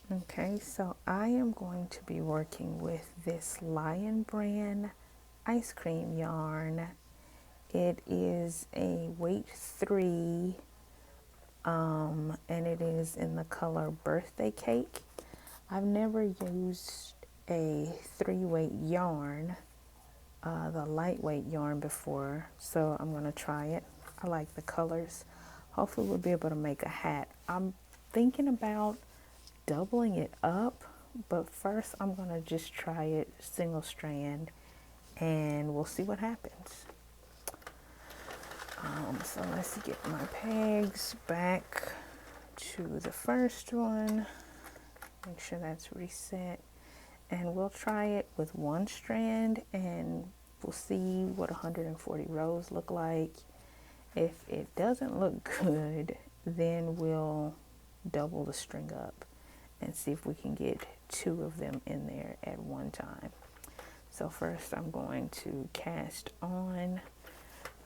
Okay, so I am going to be working with this Lion brand ice cream yarn. It is a weight 3, and it is in the color birthday cake. I've never used a 3-weight yarn, the lightweight yarn before, so I'm going to try it. I like the colors. Hopefully we'll be able to make a hat. I'm thinking about doubling it up, but first I'm going to just try it single strand and we'll see what happens. So let's get my pegs back to the first one. Make sure that's reset. And we'll try it with one strand and we'll see what 140 rows look like. If it doesn't look good, then we'll double the string up and see if we can get 2 of them in there at one time. So first I'm going to cast on.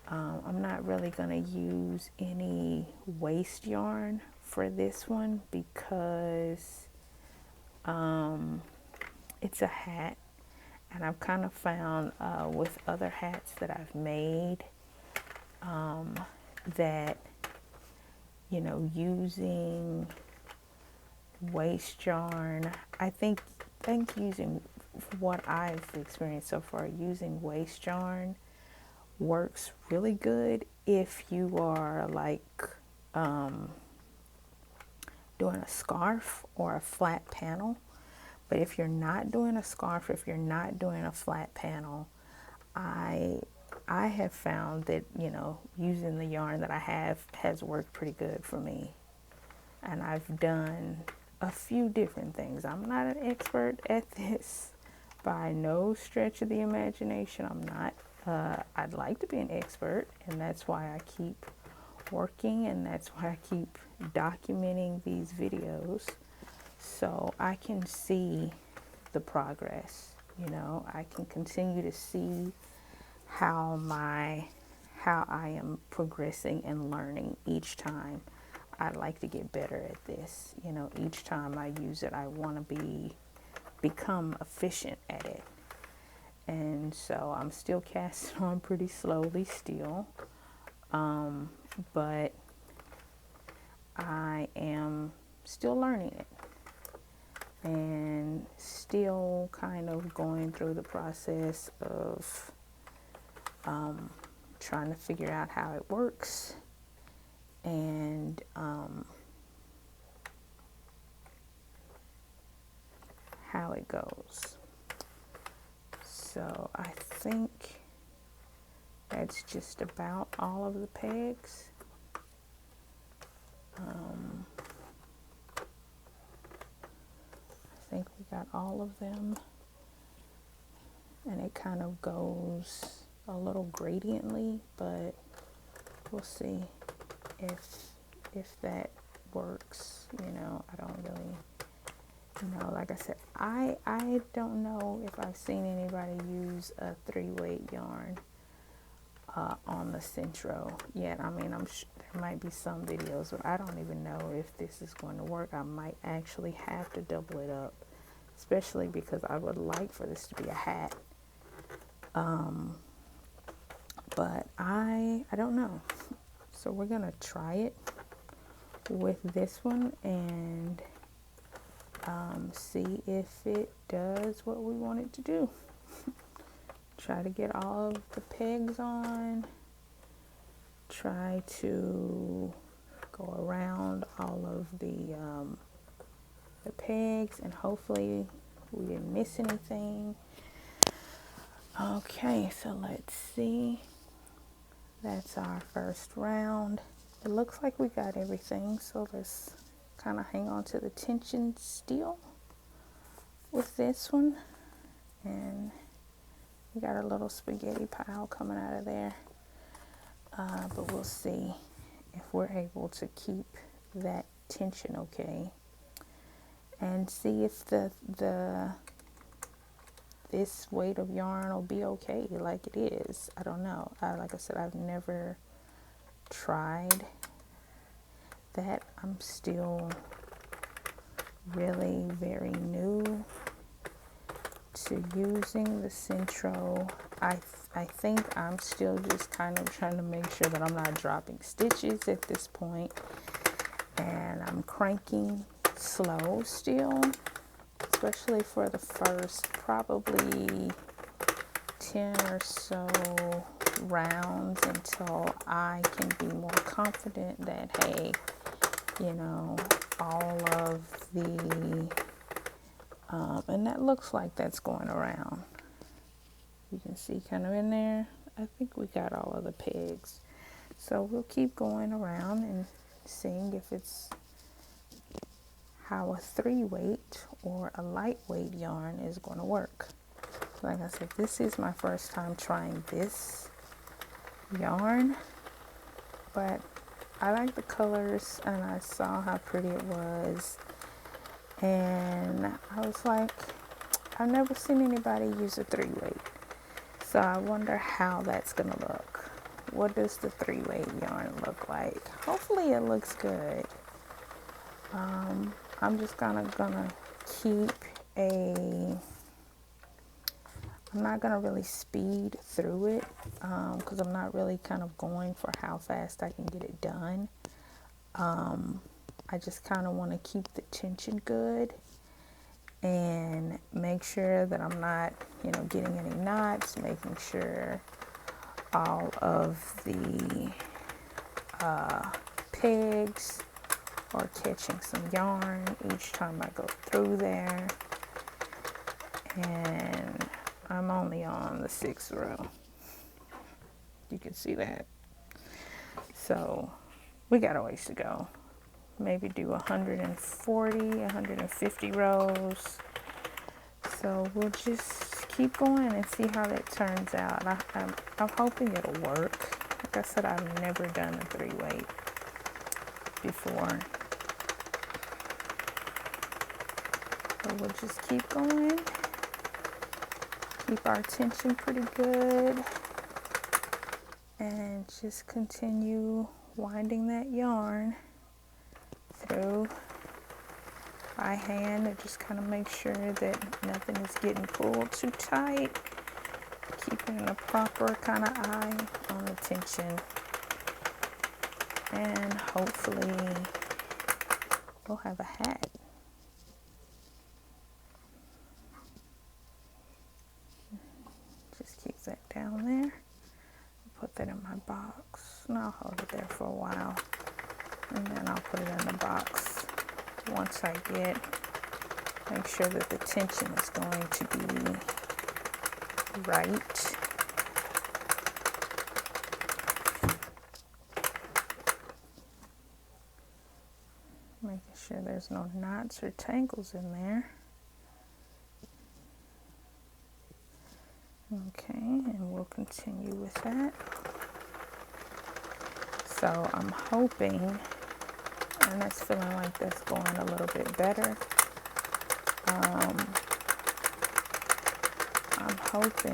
I'm not really going to use any waste yarn for this one because it's a hat, and I've kind of found with other hats that I've made that, using waste yarn, I think using what I've experienced so far, using waste yarn works really good if you are like doing a scarf or a flat panel. But if you're not doing a scarf, if you're not doing a flat panel, I have found that, using the yarn that I have has worked pretty good for me. And I've done a few different things. I'm not an expert at this by no stretch of the imagination. I'm not. I'd like to be an expert, and that's why I keep working, and that's why I keep documenting these videos so I can see the progress. I can continue to see how I am progressing and learning each time. I'd like to get better at this. Each time I use it, I want to become efficient at it. And so I'm still casting on pretty slowly still. But I am still learning it and still kind of going through the process of trying to figure out how it works and how it goes. So I think that's just about all of the pegs. I think we got all of them, and it kind of goes a little gradiently, but we'll see if that works. I don't really, like I said, I don't know if I've seen anybody use a 3-weight yarn on the Sentro yet. I mean, there might be some videos, but I don't even know if this is going to work. I might actually have to double it up, especially because I would like for this to be a hat. But I don't know. So we're going to try it with this one and see if it does what we want it to do. Try to get all of the pegs on. Try to go around all of the pegs, and hopefully we didn't miss anything. Okay, so let's see. That's our first round. It looks like we got everything, so let's kind of hang on to the tension still with this one. And we got a little spaghetti pile coming out of there. But we'll see if we're able to keep that tension okay. And see if this weight of yarn will be okay like it is. I don't know. Like I said, I've never tried that. I'm still really very new to using the Sentro. I think I'm still just kind of trying to make sure that I'm not dropping stitches at this point, and I'm cranking slow still, especially for the first probably 10 or so rounds until I can be more confident that, hey, you know, all of the and that looks like that's going around. You can see kind of in there. I think we got all of the pegs. So we'll keep going around and seeing if it's how a 3-weight or a lightweight yarn is going to work. Like I said, this is my first time trying this yarn, but I like the colors and I saw how pretty it was, and I was like, I've never seen anybody use a 3-weight, so I wonder how that's gonna look. What does the 3-weight yarn look like? Hopefully it looks good. I'm just gonna keep I'm not gonna really speed through it because I'm not really kind of going for how fast I can get it done. I just kind of want to keep the tension good and make sure that I'm not, you know, getting any knots, making sure all of the pegs are catching some yarn each time I go through there. And I'm only on the 6th row. You can see that. So we got a ways to go. Maybe do 140, 150 rows. So we'll just keep going and see how that turns out. I'm hoping it'll work. Like I said, I've never done a 3-weight before. So we'll just keep going. Keep our tension pretty good. And just continue winding that yarn through by hand and just kind of make sure that nothing is getting pulled too tight, keeping a proper kind of eye on the tension, and hopefully we'll have a hat. Just keep that down there, put that in my box, and I'll hold it there for a while, and then I'll put it in the box once I make sure that the tension is going to be right. Making sure there's no knots or tangles in there. Okay, and we'll continue with that. So I'm hoping, and it's feeling like that's going a little bit better. I'm hoping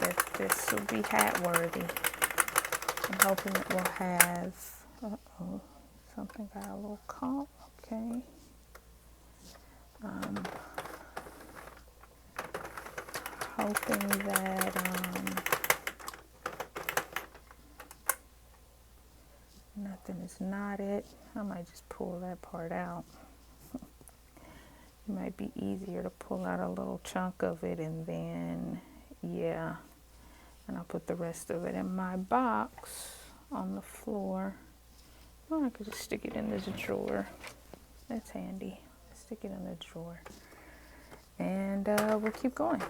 that this will be hat worthy. I'm hoping it will have, something got a little caught, okay. Hoping that nothing is knotted. I might just pull that part out. It might be easier to pull out a little chunk of it and then, yeah. And I'll put the rest of it in my box on the floor. Or I could just stick it in this drawer. That's handy. Stick it in the drawer. And we'll keep going.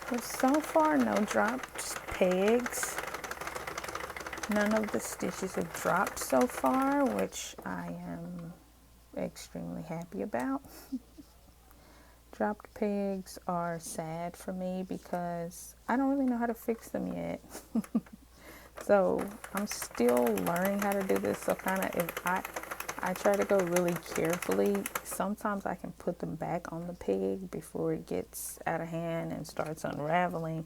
But so far, no dropped pegs. None of the stitches have dropped so far, which I am extremely happy about. Dropped pegs are sad for me because I don't really know how to fix them yet. So I'm still learning how to do this. So kind of if I try to go really carefully, sometimes I can put them back on the peg before it gets out of hand and starts unraveling.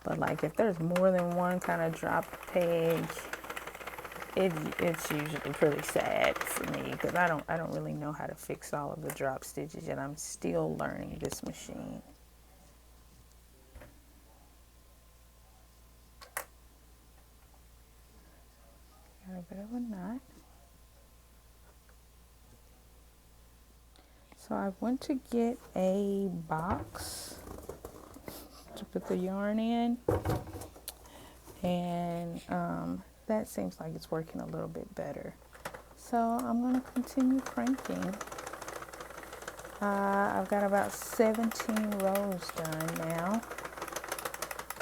But like if there's more than one kind of dropped peg, it's usually pretty sad for me because I don't really know how to fix all of the drop stitches, and I'm still learning this machine. Got a bit of a knot. So I went to get a box to put the yarn in, and that seems like it's working a little bit better. So I'm going to continue cranking. I've got about 17 rows done now.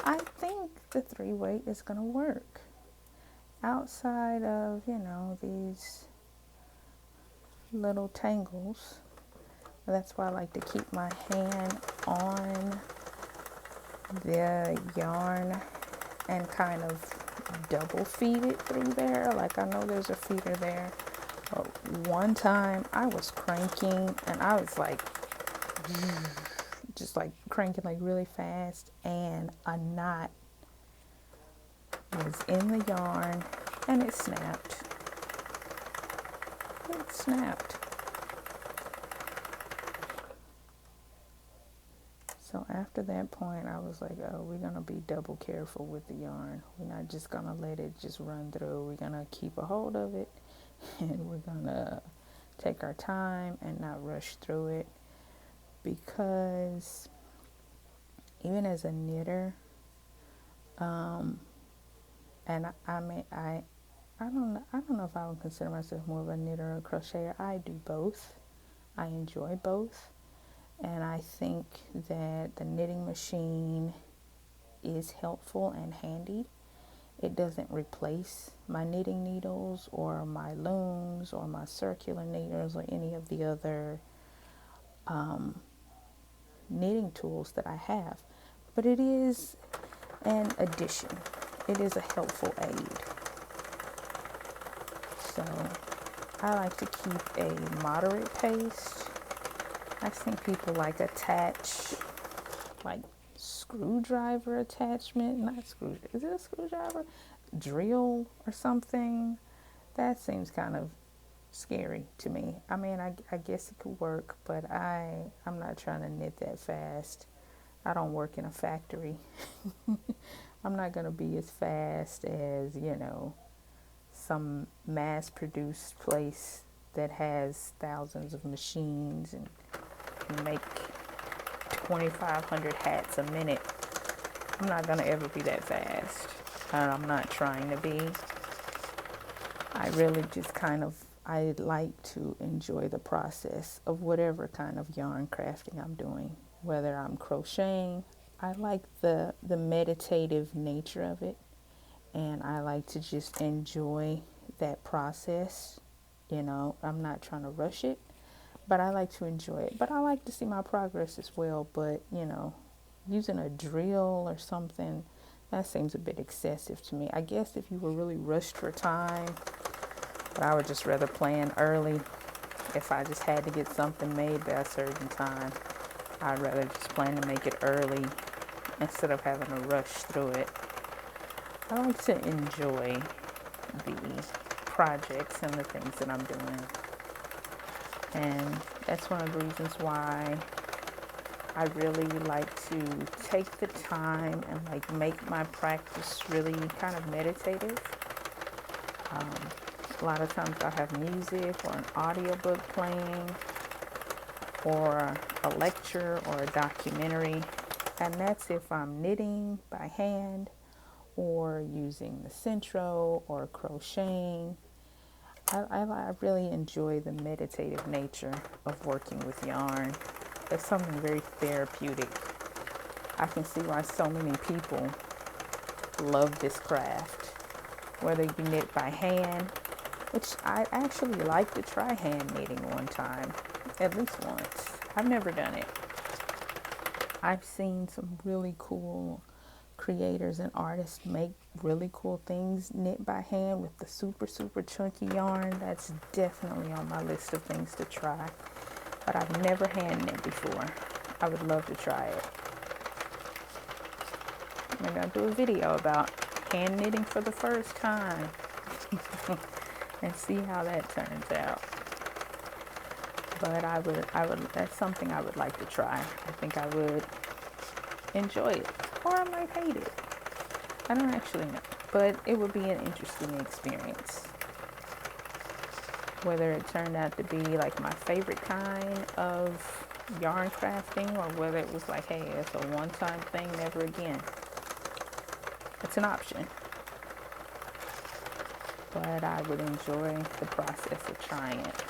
I think the 3-weight is going to work. Outside of, you know, these little tangles. That's why I like to keep my hand on the yarn and kind of double feed it through there. Like, I know there's a feeder there. But one time I was cranking and I was like, just like cranking like really fast, and a knot was in the yarn and it snapped. It snapped. So after that point, I was like, oh, we're going to be double careful with the yarn. We're not just going to let it just run through. We're going to keep a hold of it, and we're going to take our time and not rush through it. Because even as a knitter, and I don't know if I would consider myself more of a knitter or a crocheter. I do both. I enjoy both. And I think that the knitting machine is helpful and handy. It doesn't replace my knitting needles or my looms or my circular needles or any of the other knitting tools that I have. But it is an addition. It is a helpful aid. So I like to keep a moderate pace. I've seen people like attach like screwdriver attachment, not screwdriver, is it a screwdriver? Drill or something. That seems kind of scary to me. I mean, I guess it could work, but I'm not trying to knit that fast. I don't work in a factory. I'm not going to be as fast as, you know, some mass-produced place that has thousands of machines and can make 2,500 hats a minute. I'm not going to ever be that fast. And I'm not trying to be. I really just I like to enjoy the process of whatever kind of yarn crafting I'm doing. Whether I'm crocheting, I like the meditative nature of it. And I like to just enjoy that process. You know, I'm not trying to rush it, but I like to enjoy it. But I like to see my progress as well. But, you know, using a drill or something, that seems a bit excessive to me. I guess if you were really rushed for time, but I would just rather plan early. If I just had to get something made by a certain time, I'd rather just plan to make it early instead of having to rush through it. I like to enjoy the projects and the things that I'm doing. And that's one of the reasons why I really like to take the time and like make my practice really kind of meditative. A lot of times I'll have music or an audiobook playing or a lecture or a documentary. And that's if I'm knitting by hand or using the Sentro or crocheting. I really enjoy the meditative nature of working with yarn. It's something very therapeutic. I can see why so many people love this craft. Whether you knit by hand, which I actually like to try hand knitting one time, at least once. I've never done it. I've seen some really cool creators and artists make really cool things knit by hand with the super chunky yarn. That's definitely on my list of things to try, but I've never hand knit before. I would love to try it. Maybe I'll do a video about hand knitting for the first time. and see how that turns out. But that's something I would like to try. I think I would enjoy it, or I might hate it. I don't actually know, but it would be an interesting experience. Whether it turned out to be like my favorite kind of yarn crafting, or whether it was like, hey, it's a one-time thing, never again. It's an option. But I would enjoy the process of trying it.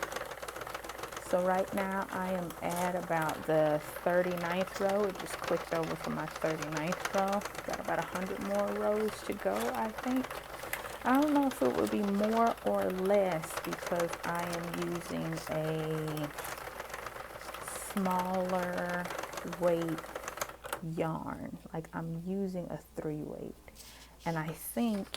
So right now I am at about the 39th row. It just clicked over from my 39th row. Got about 100 more rows to go, I think. I don't know if it would be more or less because I am using a smaller weight yarn. Like I'm using a 3-weight. And I think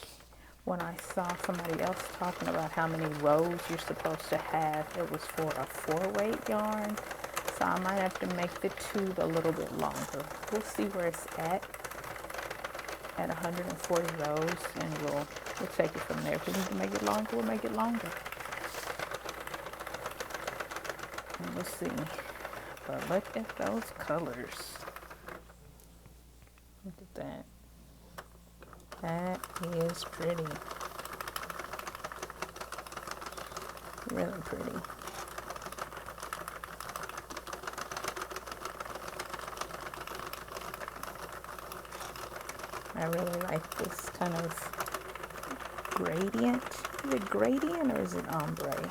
when I saw somebody else talking about how many rows you're supposed to have, it was for a 4-weight yarn. So I might have to make the tube a little bit longer. We'll see where it's at 140 rows, and we'll take it from there. If we need to make it longer, we'll make it longer. And we'll see. But look at those colors. Look at that. That is pretty. Really pretty. I really like this kind of gradient. Is it gradient or is it ombre?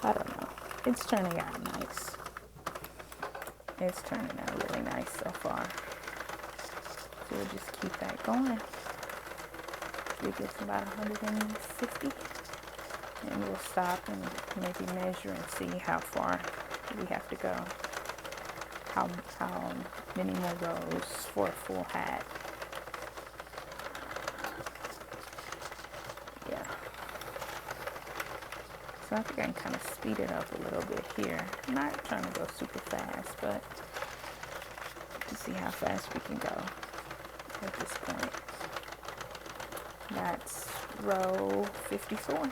I don't know. It's turning out nice. It's turning out really nice so far. So we'll just keep that going. We get to about 150, and we'll stop and maybe measure and see how far we have to go. How many more rows for a full hat. Yeah. So I think I can kind of speed it up a little bit here. I'm not trying to go super fast, but to see how fast we can go at this point. That's row 54.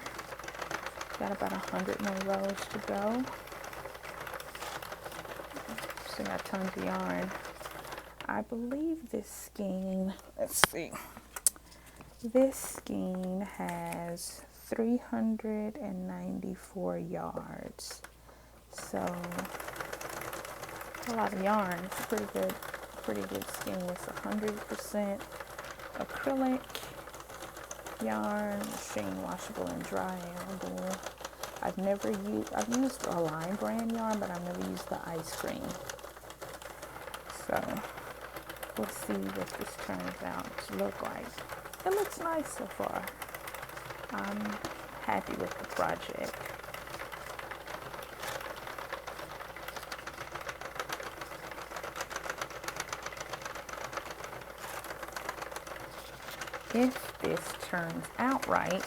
Got about 100 more rows to go. Still got tons of yarn. I believe this skein, let's see. This skein has 394 yards. So a lot of yarn. It's a pretty good skein. It's 100% acrylic yarn, machine washable and dryable. I've used a line brand yarn, but I've never used the ice cream. So we'll see what this turns out to look like. It looks nice so far. I'm happy with the project. If this turns out right,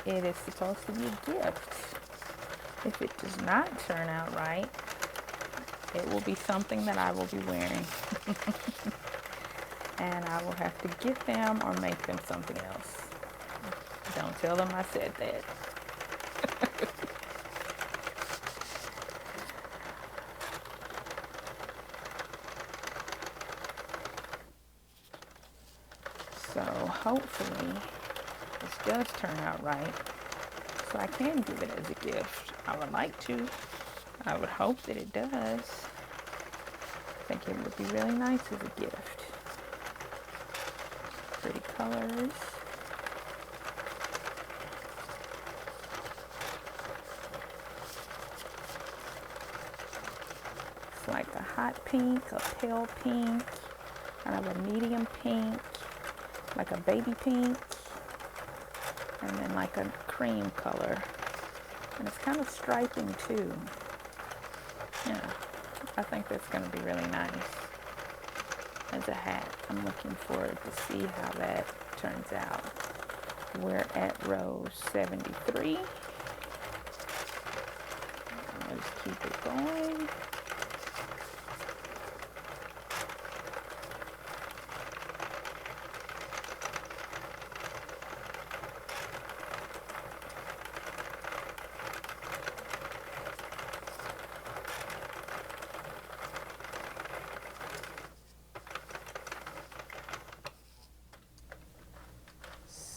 it is supposed to be a gift. If it does not turn out right, it will be something that I will be wearing. And I will have to get them or make them something else. Don't tell them I said that. So hopefully this does turn out right, so I can give it as a gift. I would like to. I would hope that it does. I think it would be really nice as a gift. Pretty colors. It's like a hot pink, a pale pink, kind of a medium pink, like a baby pink, and then like a cream color. And it's kind of striping too. Yeah, I think that's going to be really nice as a hat. I'm looking forward to see how that turns out. We're at row 73. Let's keep it going.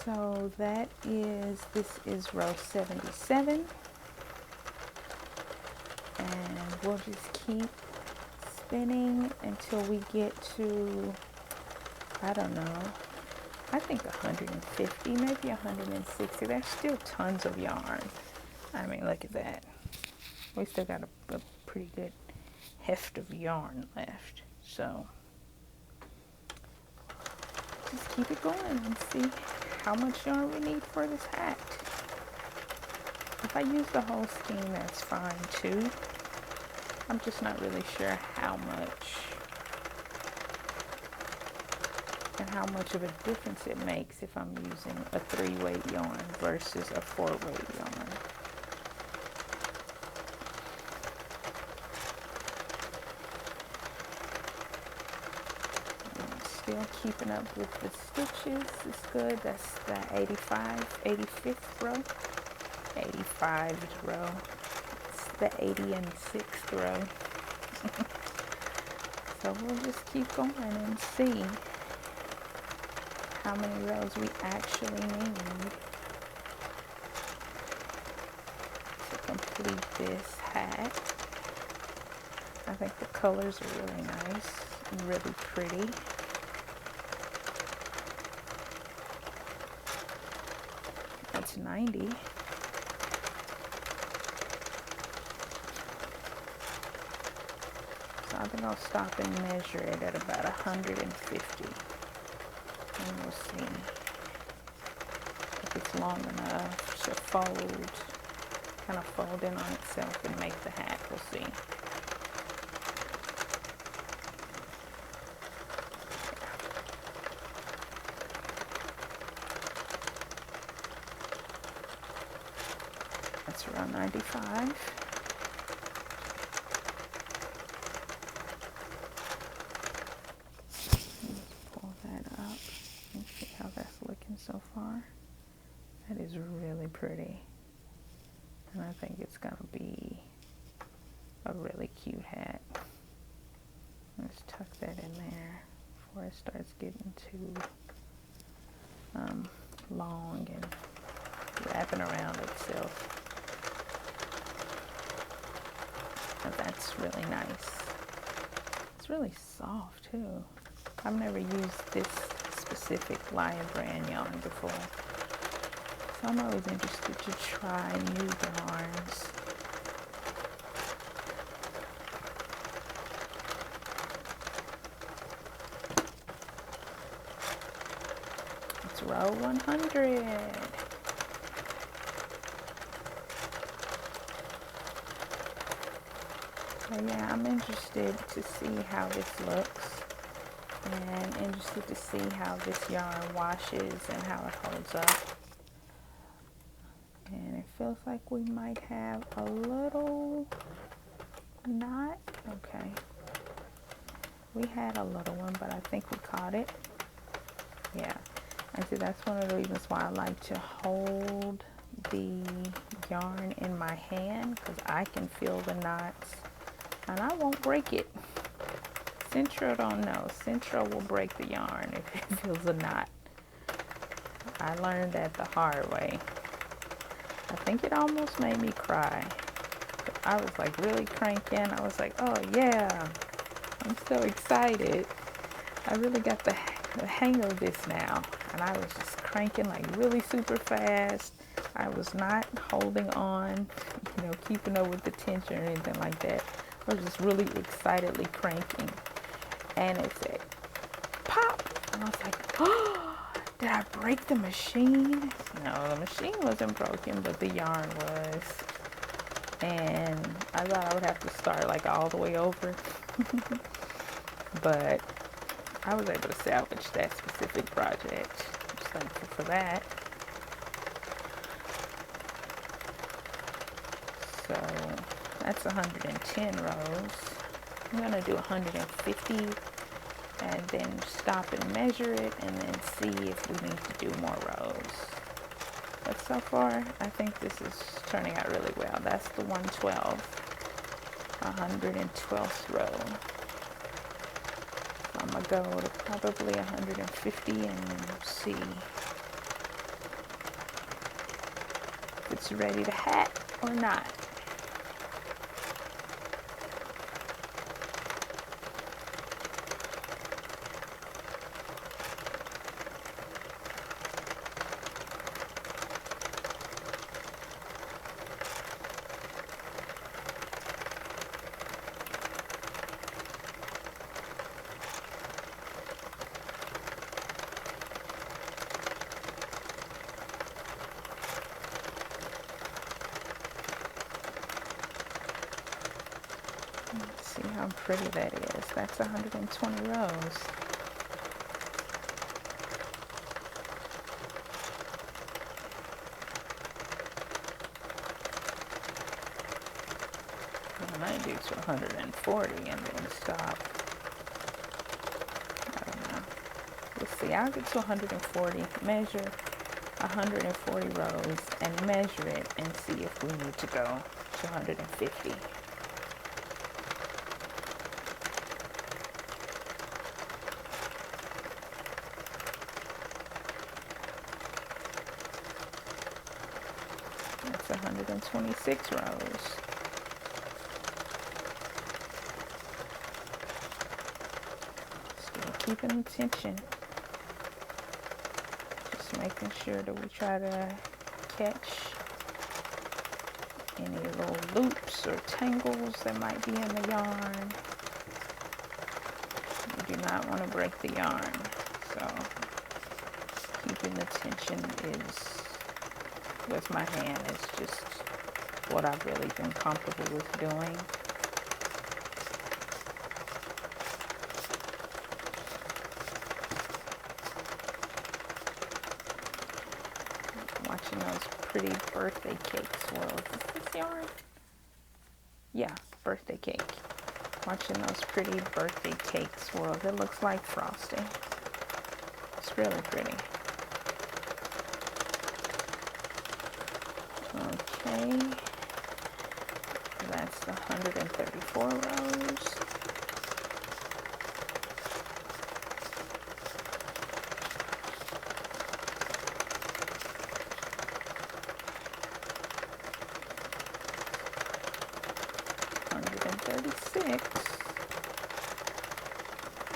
So this is row 77, and we'll just keep spinning until we get to, I don't know, I think 150, maybe 160. There's still tons of yarn. I mean, look at that. We still got a pretty good heft of yarn left. So just keep it going and see how much yarn we need for this hat. If I use the whole skein, that's fine too. I'm just not really sure how much and how much of a difference it makes if I'm using a 3-weight yarn versus a 4-weight yarn. Still keeping up with the stitches is good. That's the 85th row. 85th row. It's the 86th row. So we'll just keep going and see how many rows we actually need to complete this hat. I think the colors are really nice and really pretty. That's 90. So I think I'll stop and measure it at about 150. And we'll see if it's long enough to fold, kind of fold in on itself and make the hat. We'll see. That's around 95. So far, that is really pretty, and I think it's gonna be a really cute hat. Let's tuck that in there before it starts getting too long and wrapping around itself. And that's really nice. It's really soft too. I've never used this specific Lion brand yarn before, so I'm always interested to try new yarns. It's row 100. So yeah, I'm interested to see how this looks. And interested to see how this yarn washes and how it holds up. And it feels like we might have a little knot. Okay. We had a little one, but I think we caught it. Yeah. I see that's one of the reasons why I like to hold the yarn in my hand, because I can feel the knots and I won't break it. Sentro don't know. Sentro will break the yarn if it feels a knot. I learned that the hard way. I think it almost made me cry. I was like really cranking. I was like, oh yeah, I'm so excited. I really got the hang of this now. And I was just cranking like really super fast. I was not holding on, keeping up with the tension or anything like that. I was just really excitedly cranking. And it said, pop. And I was like, oh, did I break the machine? No, the machine wasn't broken, but the yarn was. And I thought I would have to start like all the way over. But I was able to salvage that specific project. I'm just thankful for that. So that's 110 rows. I'm going to do 150 and then stop and measure it and then see if we need to do more rows. But so far, I think this is turning out really well. That's the 112th row. So I'm going to go to probably 150 and see it's ready to hat or not. See how pretty that is. That's 120 rows. I might do to 140 and then stop. I don't know. Let's see. I'll get to 140, measure 140 rows and measure it and see if we need to go to 150. That's 126 rows. Still keeping the tension. Just making sure that we try to catch any little loops or tangles that might be in the yarn. You do not want to break the yarn. So keeping the tension is, with my hand, is just what I've really been comfortable with doing. Watching those pretty birthday cake swirls. Is this yarn? Yeah, birthday cake. Watching those pretty birthday cake swirls. It looks like frosting. It's really pretty. Okay, that's the 134 rows.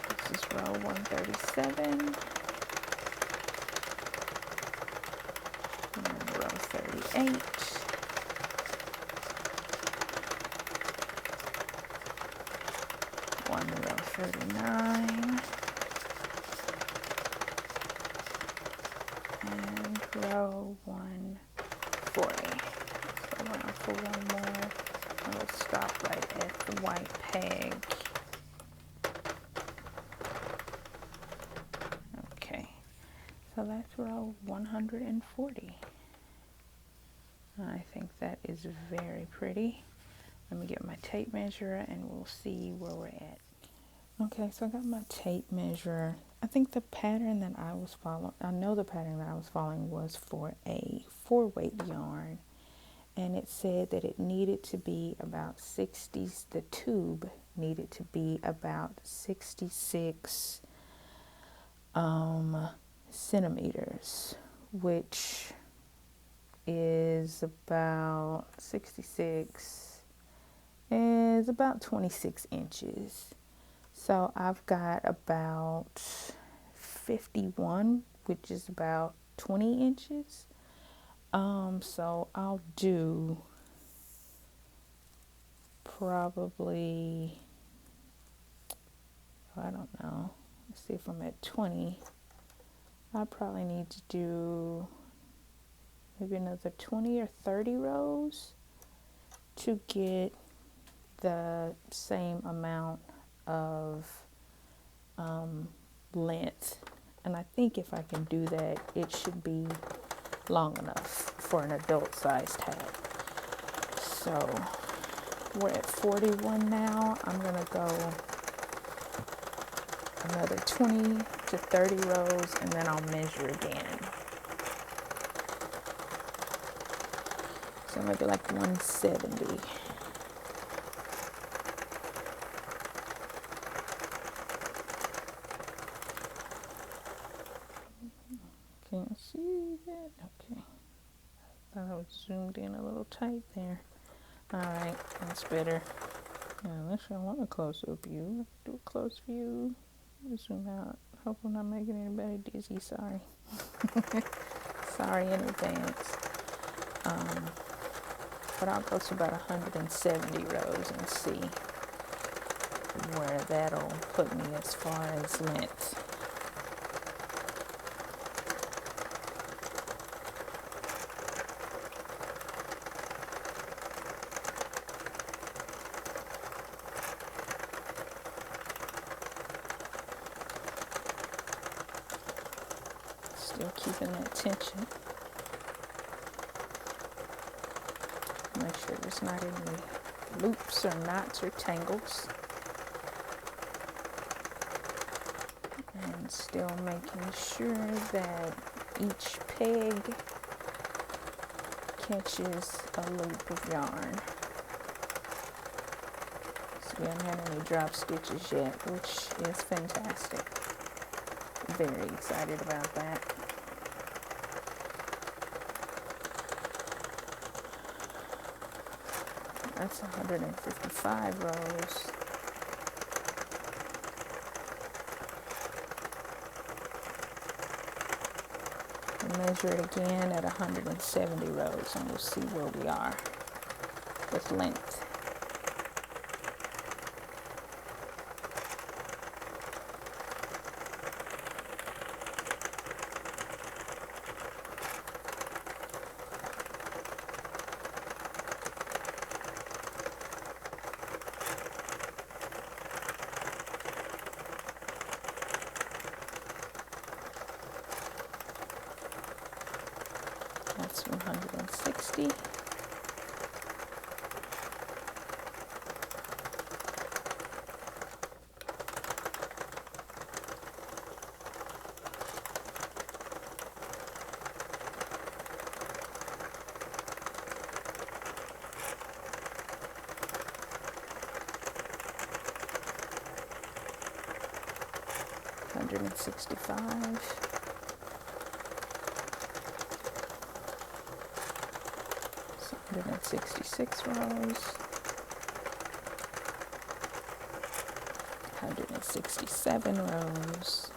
This is row 137. And row 38. Row 39. And row 140. So around for one more. I will stop right at the white peg. Okay, so that's row 140. I think that is very pretty. Let me get my tape measure and we'll see where we're at. Okay, so I got my tape measure. I think the pattern that I was following, I know the pattern that I was following was for a 4-weight yarn. And it said that it needed to be about 60, the tube needed to be about 66 centimeters, which is about 66 is about 26 inches. So I've got about 51, which is about 20 inches. So I'll do probably, I don't know, let's see if I'm at 20. I probably need to do maybe another 20 or 30 rows to get the same amount of length. And I think if I can do that, it should be long enough for an adult sized hat. So we're at 41 now. I'm gonna go another 20 to 30 rows and then I'll measure again. So maybe like 170. Can't see that. Okay. I thought I was Zoomed in a little tight there. Alright, that's better. Unless I want a close-up view. Do a close view. Zoom out. Hope I'm not making anybody dizzy. Sorry. Sorry in advance. But I'll go to about 170 rows and see where that'll put me as far as length. Still keeping that tension. Make sure there's not any loops or knots or tangles. And still making sure that each peg catches a loop of yarn. So we haven't had any drop stitches yet, which is fantastic. Very excited about that. That's 155 rows. We'll measure it again at 170 rows and we'll see where we are with length. That's 160. $165. 166 rows, 167 rows,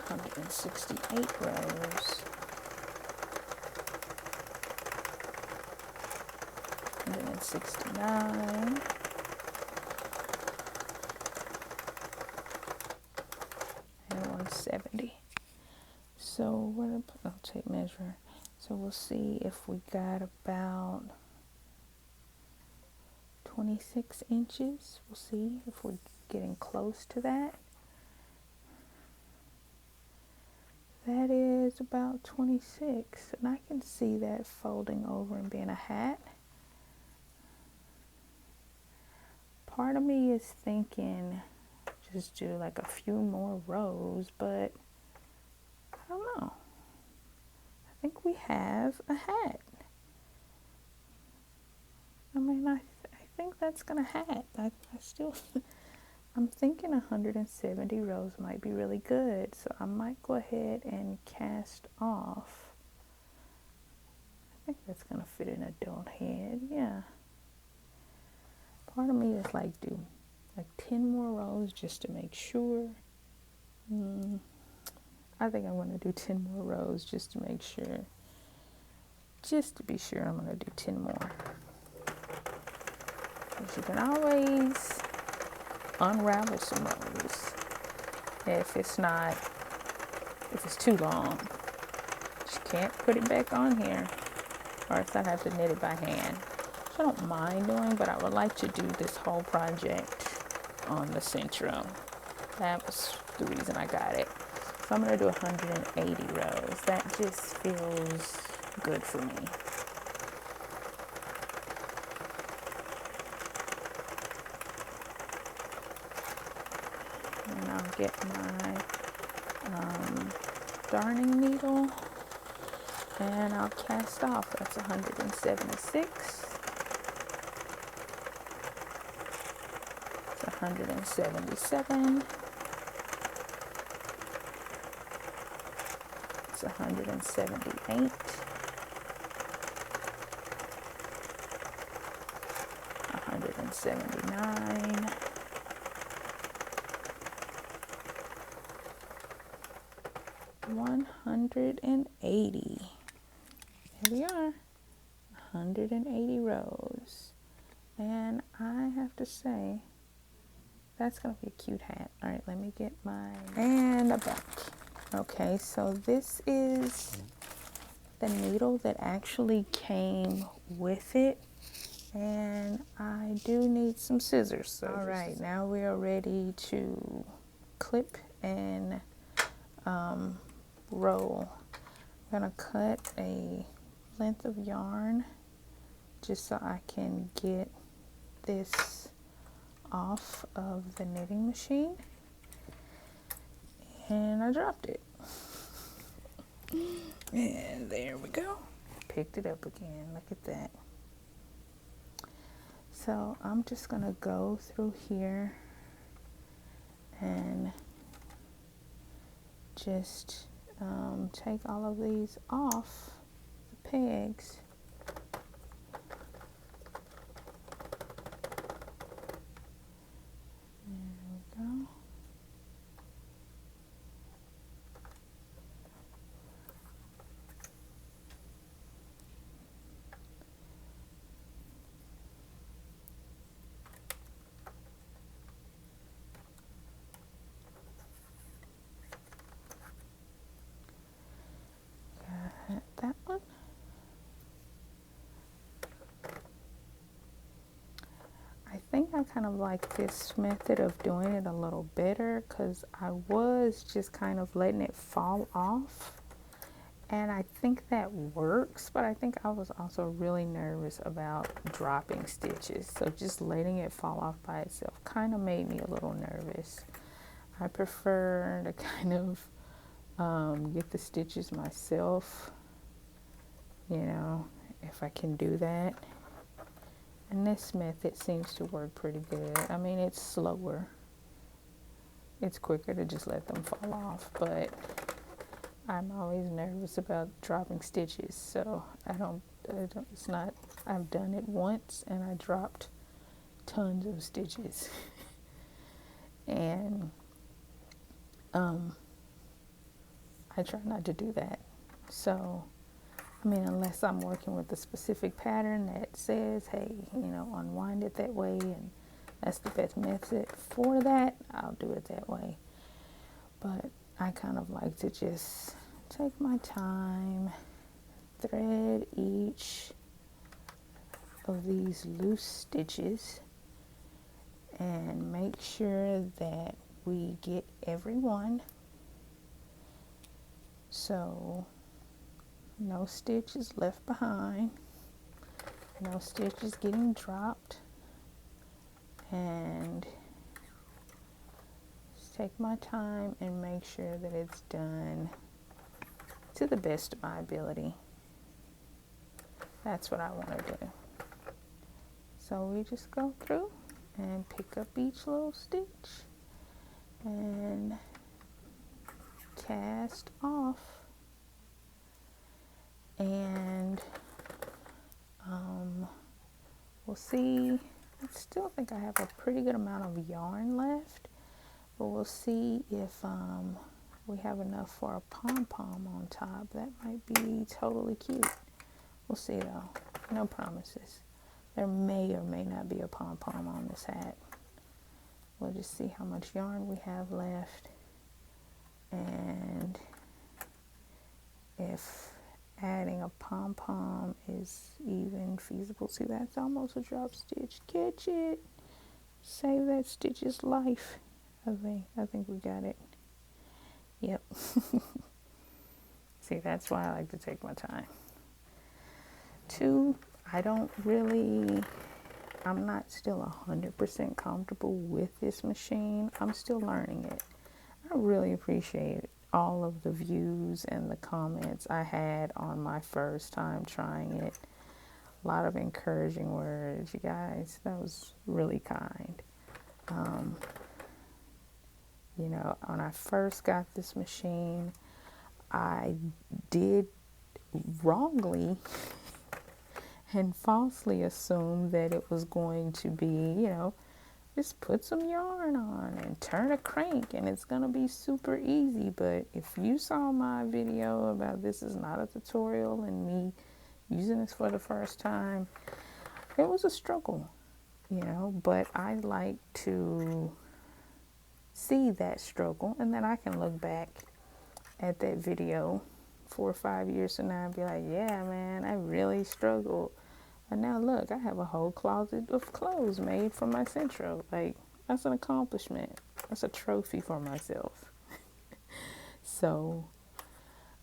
168 rows, 169, and 170. So I'll take measure. So we'll see if we got about 26 inches. We'll see if we're getting close to that. That is about 26, and I can see that folding over and being a hat. Part of me is thinking just do like a few more rows, but I don't know. I think we have a hat. I mean, I think that's gonna hat. I still, I'm thinking 170 rows might be really good. So I might go ahead and cast off. I think that's gonna fit an adult head, yeah. Part of me is like, do like 10 more rows just to make sure. I think I'm gonna do 10 more rows just to make sure. Just to be sure, I'm gonna do 10 more. Because you can always unravel some rows if it's too long. Just can't put it back on here, or else I'd have to knit it by hand. Which I don't mind doing, but I would like to do this whole project on the Sentro. That was the reason I got it. So I'm going to do 180 rows. That just feels good for me. And I'll get my darning needle and I'll cast off. That's 176. It's 177. It's 178, 179, 180. Here we are, 180 rows. And I have to say, that's going to be a cute hat. All right, let me get mine. And a back. Okay, so this is the needle that actually came with it. And I do need some scissors. So all right, now we are ready to clip and roll. I'm going to cut a length of yarn just so I can get this off of the knitting machine. And I dropped it. And there we go. Picked it up again. Look at that. So I'm just going to go through here and just take all of these off the pegs. There we go. That one. I think I kind of like this method of doing it a little better because I was just kind of letting it fall off, and I think that works, but I think I was also really nervous about dropping stitches, so just letting it fall off by itself kind of made me a little nervous. I prefer to kind of get the stitches myself, you know, if I can do that. And this method seems to work pretty good. I mean, it's slower. It's quicker to just let them fall off, but I'm always nervous about dropping stitches, so it's not, I've done it once and I dropped tons of stitches. And I try not to do that. So I mean, unless I'm working with a specific pattern that says, hey, you know, unwind it that way, and that's the best method for that, I'll do it that way. But I kind of like to just take my time, thread each of these loose stitches, and make sure that we get every one. So no stitches left behind, no stitches getting dropped, and just take my time and make sure that it's done to the best of my ability. That's what I want to do. So we just go through and pick up each little stitch and cast off. And we'll see. I still think I have a pretty good amount of yarn left, but we'll see if we have enough for a pom-pom on top. That might be totally cute. We'll see though. No promises. There may or may not be a pom-pom on this hat. We'll just see how much yarn we have left, and if adding a pom-pom is even feasible. See, that's almost a drop stitch. Catch it. Save that stitch's life. I think we got it. Yep. See, that's why I like to take my time. 2, I'm not still 100% comfortable with this machine. I'm still learning it. I really appreciate all of the views and the comments I had on my first time trying it. A lot of encouraging words, you guys. That was really kind. You know, when I first got this machine, I did wrongly and falsely assume that it was going to be, just put some yarn on and turn a crank and it's going to be super easy. But if you saw my video about this is not a tutorial and me using this for the first time, it was a struggle, but I like to see that struggle, and then I can look back at that video 4 or 5 years from now and be like, yeah, man, I really struggled. And now look, I have a whole closet of clothes made from my Sentro. Like, that's an accomplishment. That's a trophy for myself. So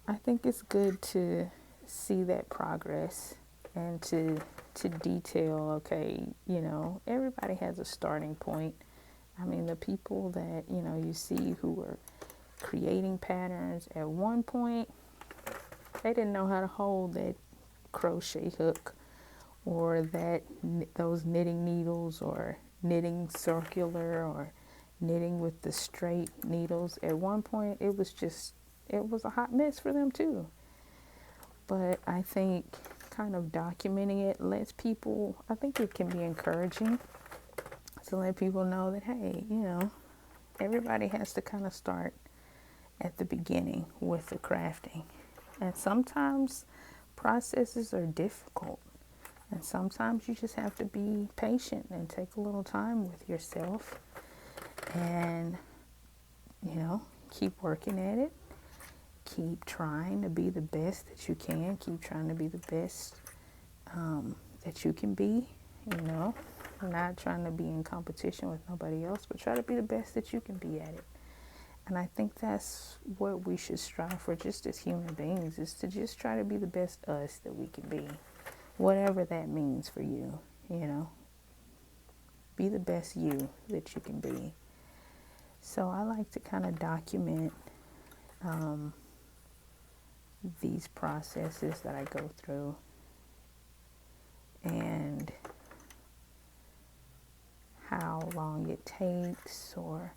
I think it's good to see that progress and to detail, okay, everybody has a starting point. I mean, the people that, you see who are creating patterns at one point, they didn't know how to hold that crochet hook or those knitting needles or knitting circular or knitting with the straight needles. At one point, it was a hot mess for them too. But I think kind of documenting it lets people, I think it can be encouraging to let people know that, hey, everybody has to kind of start at the beginning with the crafting. And sometimes processes are difficult. And sometimes you just have to be patient and take a little time with yourself and, keep working at it. Keep trying to be the best that you can. Keep trying to be the best that you can be, not trying to be in competition with nobody else, but try to be the best that you can be at it. And I think that's what we should strive for just as human beings, is to just try to be the best us that we can be. Whatever that means for you, be the best you that you can be. So I like to kind of document these processes that I go through and how long it takes or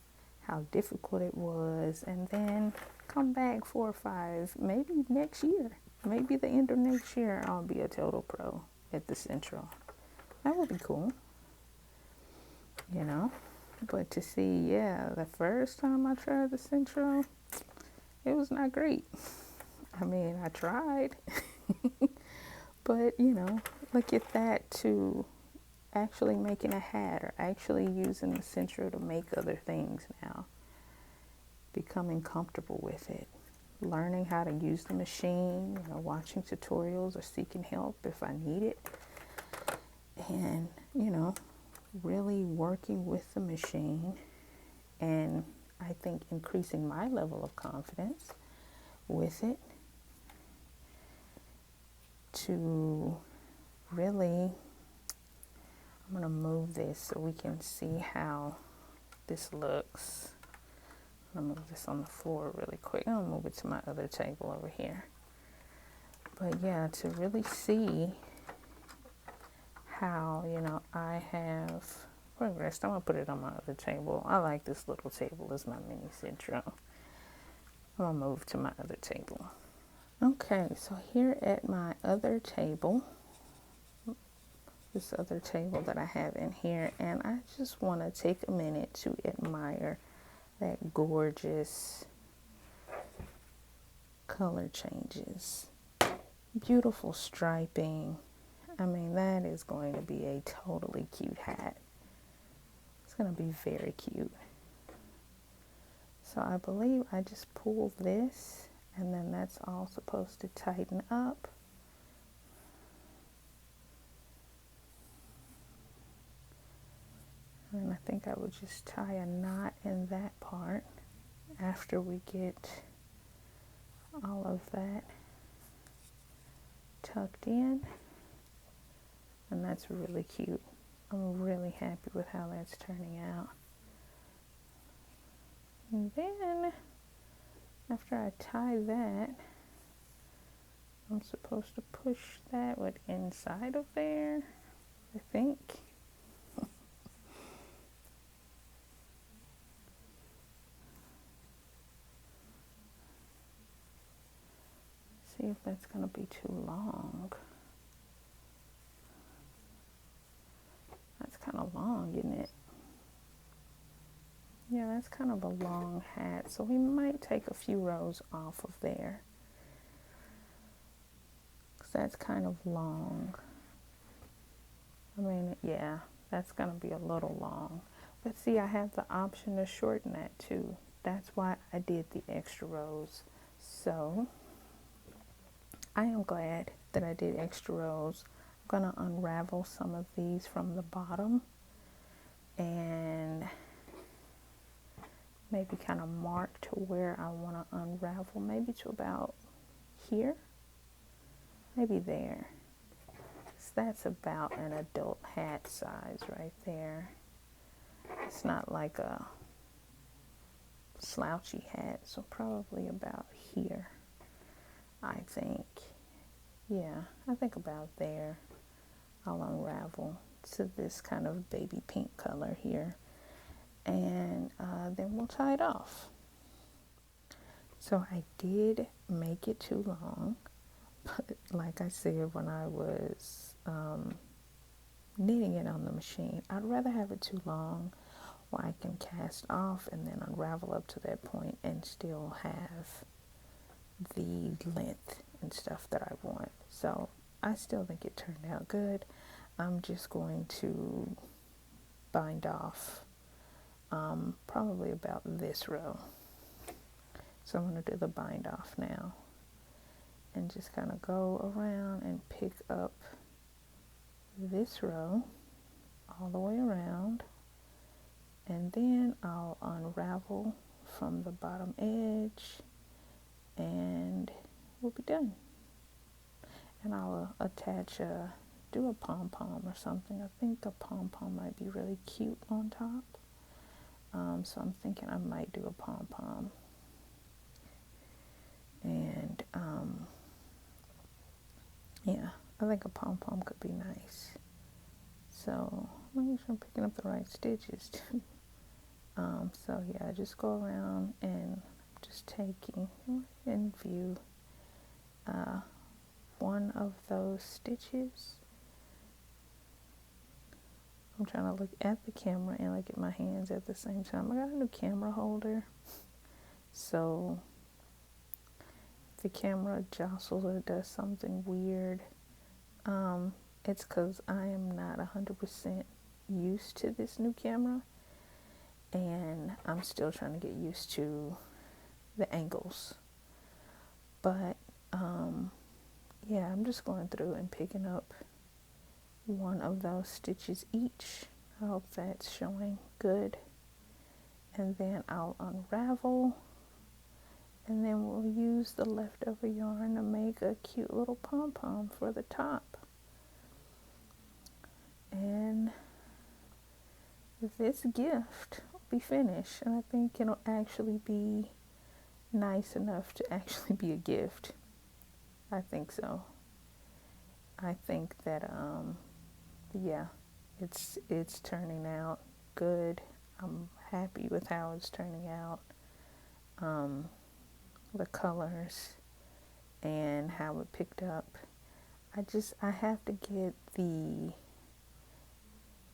how difficult it was, and then come back 4 or 5, maybe next year. Maybe the end of next year, I'll be a total pro at the Sentro. That would be cool, But to see, the first time I tried the Sentro, it was not great. I mean, I tried. But, look at that, to actually making a hat or actually using the Sentro to make other things now. Becoming comfortable with it. Learning how to use the machine, watching tutorials or seeking help if I need it. And, really working with the machine, and I think increasing my level of confidence with it to really, I'm going to move this so we can see how this looks. I'm going to move this on the floor really quick. I'll move it to my other table over here. But yeah, to really see how, I have progressed. I'm going to put it on my other table. I like this little table as my mini Sentro. I'm going to move to my other table. Okay, so here at my other table, this other table that I have in here, and I just want to take a minute to admire that gorgeous color changes. Beautiful striping. I mean, that is going to be a totally cute hat. It's going to be very cute. So I believe I just pull this, and then that's all supposed to tighten up. And I think I would just tie a knot in that part after we get all of that tucked in. And that's really cute. I'm really happy with how that's turning out. And then, after I tie that, I'm supposed to push that inside of there, I think. See if that's going to be too long. That's kind of long, isn't it? Yeah, that's kind of a long hat, so we might take a few rows off of there, because that's kind of long. I mean, yeah, that's going to be a little long. But see, I have the option to shorten that too. That's why I did the extra rows. So I am glad that I did extra rows. I'm going to unravel some of these from the bottom and maybe kind of mark to where I want to unravel, maybe to about here, maybe there. So that's about an adult hat size right there. It's not like a slouchy hat, so probably about here, I think. Yeah, I think about there. I'll unravel to this kind of baby pink color here, and then we'll tie it off. So I did make it too long, but like I said when I was knitting it on the machine, I'd rather have it too long where I can cast off and then unravel up to that point and still have the length and stuff that I want. So I still think it turned out good. I'm just going to bind off probably about this row. So I'm going to do the bind off now and just kind of go around and pick up this row all the way around, and then I'll unravel from the bottom edge and we'll be done. And I'll attach do a pom-pom or something. I think a pom-pom might be really cute on top. So I'm thinking I might do a pom-pom. And yeah, I think a pom-pom could be nice. So make sure I'm picking up the right stitches too. So yeah, just go around and just taking in view one of those stitches. I'm trying to look at the camera and look at my hands at the same time. I got a new camera holder, so if the camera jostles or does something weird, it's because I am not 100% used to this new camera, and I'm still trying to get used to the angles. But yeah, I'm just going through and picking up one of those stitches each. I hope that's showing good. And then I'll unravel, and then we'll use the leftover yarn to make a cute little pom-pom for the top. And this gift will be finished, and I think it'll actually be nice enough to actually be a gift. I think so. I think that yeah, it's turning out good. I'm happy with how it's turning out. The colors and how it picked up. I have to get the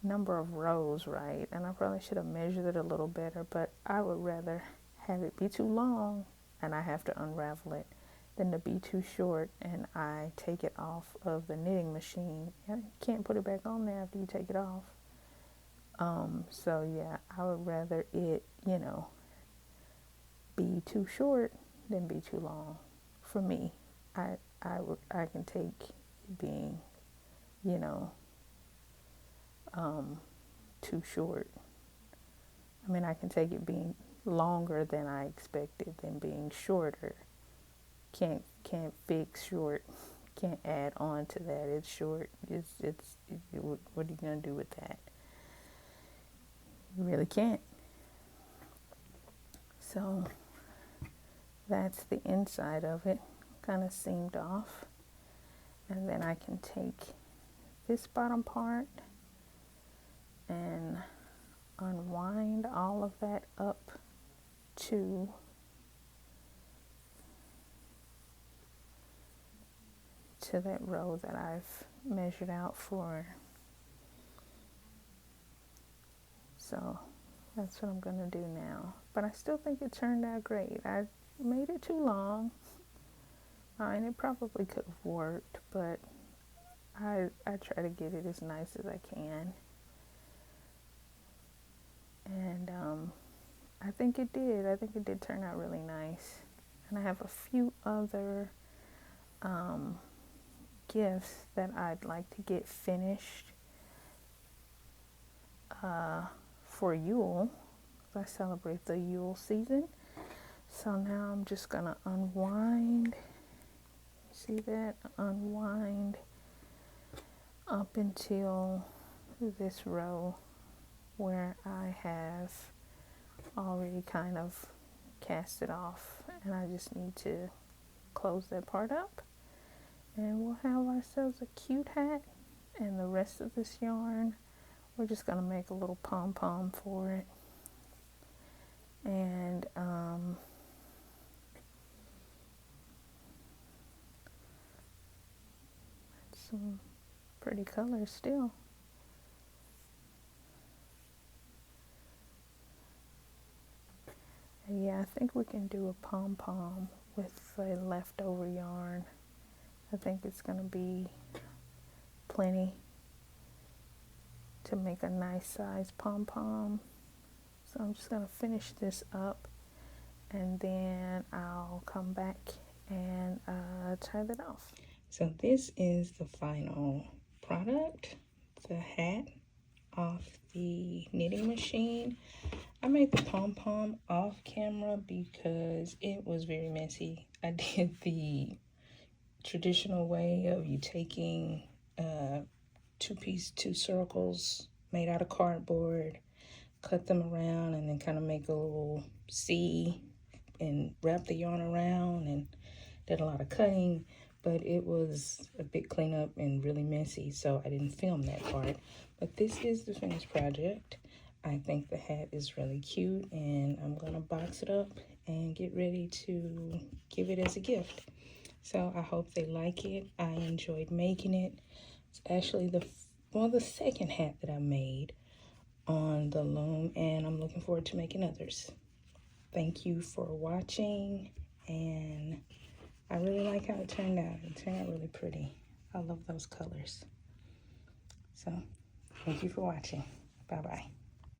number of rows right, and I probably should have measured it a little better, but I would rather have it be too long and I have to unravel it than to be too short and I take it off of the knitting machine. You can't put it back on there after you take it off. So yeah, I would rather it, be too short than be too long. For me, I can take it being, too short. I mean, I can take it being longer than I expected than being shorter. Can't fix short. Can't add on to that. It's short. What are you gonna do with that? You really can't. So that's the inside of it, kind of seamed off, and then I can take this bottom part and unwind all of that up to to that row that I've measured out for. So that's what I'm gonna do now. But I still think it turned out great. I made it too long, and it probably could have worked, but I try to get it as nice as I can. And I think it did. I think it did turn out really nice. And I have a few other gifts that I'd like to get finished for Yule. I celebrate the Yule season. So now I'm just gonna unwind. See that? Unwind up until this row where I have already kind of cast it off, and I just need to close that part up, and we'll have ourselves a cute hat. And the rest of this yarn, we're just gonna make a little pom-pom for it. And some pretty colors still. And yeah, I think we can do a pom-pom with the leftover yarn. I think it's gonna be plenty to make a nice size pom-pom. So I'm just gonna finish this up, and then I'll come back and tie that off. So this is the final product, the hat off the knitting machine. I made the pom-pom off camera because it was very messy. I did the traditional way of you taking two circles made out of cardboard, cut them around, and then kind of make a little C and wrap the yarn around, and did a lot of cutting, but it was a big cleanup and really messy, so I didn't film that part. But this is the finished project. I think the hat is really cute, and I'm gonna box it up and get ready to give it as a gift. So I hope they like it. I enjoyed making it. It's actually the second hat that I made on the loom, and I'm looking forward to making others. Thank you for watching, and I really like how it turned out. It turned out really pretty. I love those colors. So thank you for watching. Bye-bye.